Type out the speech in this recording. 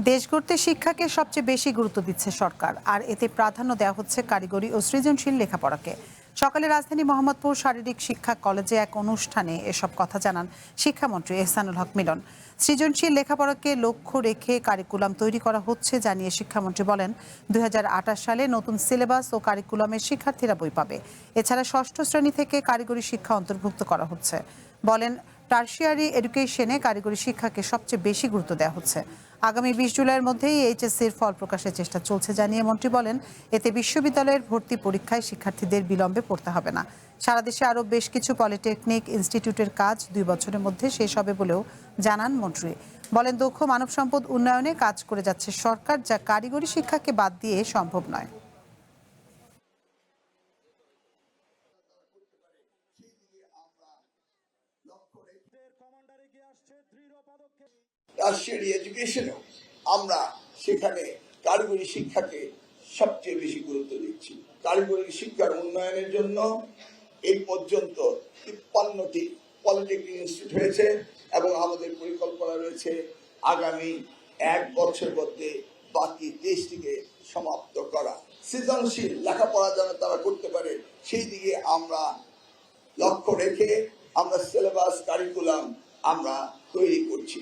দেশ গড়তে শিক্ষাকে সবচেয়ে বেশি গুরুত্ব দিচ্ছে সরকার, আর এতে প্রাধান্য দেওয়া হচ্ছে কারিগরি ও সৃজনশীল লেখাপড়াকে। সকালে রাজধানী মোহাম্মদপুর শারীরিক শিক্ষা কলেজে এক অনুষ্ঠানে এসব কথা জানান শিক্ষামন্ত্রী এহসানুল হক মিলন। সৃজনশীল লেখাপড়াকে লক্ষ্য রেখে কারিকুলাম তৈরি করা হচ্ছে জানিয়ে শিক্ষামন্ত্রী বলেন, ২০২৮ সালে নতুন সিলেবাস ও কারিকুলামের শিক্ষার্থীরা বই পাবে। এছাড়া ষষ্ঠ শ্রেণী থেকে কারিগরি শিক্ষা অন্তর্ভুক্ত করা হচ্ছে। বলেন, টার্সিয়ারি এডুকেশনে কারিগরি শিক্ষাকে সবচেয়ে বেশি গুরুত্ব দেওয়া হচ্ছে। আগামী ২০ জুলাইয়ের মধ্যেই এইচএসসির ফল প্রকাশের চেষ্টা চলছে জানিয়ে মন্ত্রী বলেন, এতে বিশ্ববিদ্যালয়ের ভর্তি পরীক্ষায় শিক্ষার্থীদের বিলম্বে পড়তে হবে না। সারা দেশে আরও বেশ কিছু পলিটেকনিক ইনস্টিটিউটের কাজ ২ বছরের মধ্যে শেষ হবে বলেও জানান মন্ত্রী। বলেন, দক্ষ মানব সম্পদ উন্নয়নে কাজ করে যাচ্ছে সরকার, যা কারিগরি শিক্ষাকে বাদ দিয়ে সম্ভব নয়। টার্সিয়ারি এডুকেশনেও আমরা সেখানে কারিগরি শিক্ষাকে সবচেয়ে বেশি গুরুত্ব দিচ্ছি। কারিগরি শিক্ষার উন্নয়নের জন্য এই পর্যন্ত ৫৩টি পলিটেকনিক ইনস্টিটিউট হয়েছে এবং আমাদের পরিকল্পনা রয়েছে আগামী ১ বছরের মধ্যে বাকি ২৩টিকে সমাপ্ত করা। সৃজনশীল লেখাপড়া যেন তারা করতে পারে সেই দিকে আমরা লক্ষ্য রেখে আমরা সিলেবাস কারিকুলাম আমরা তৈরি করছি।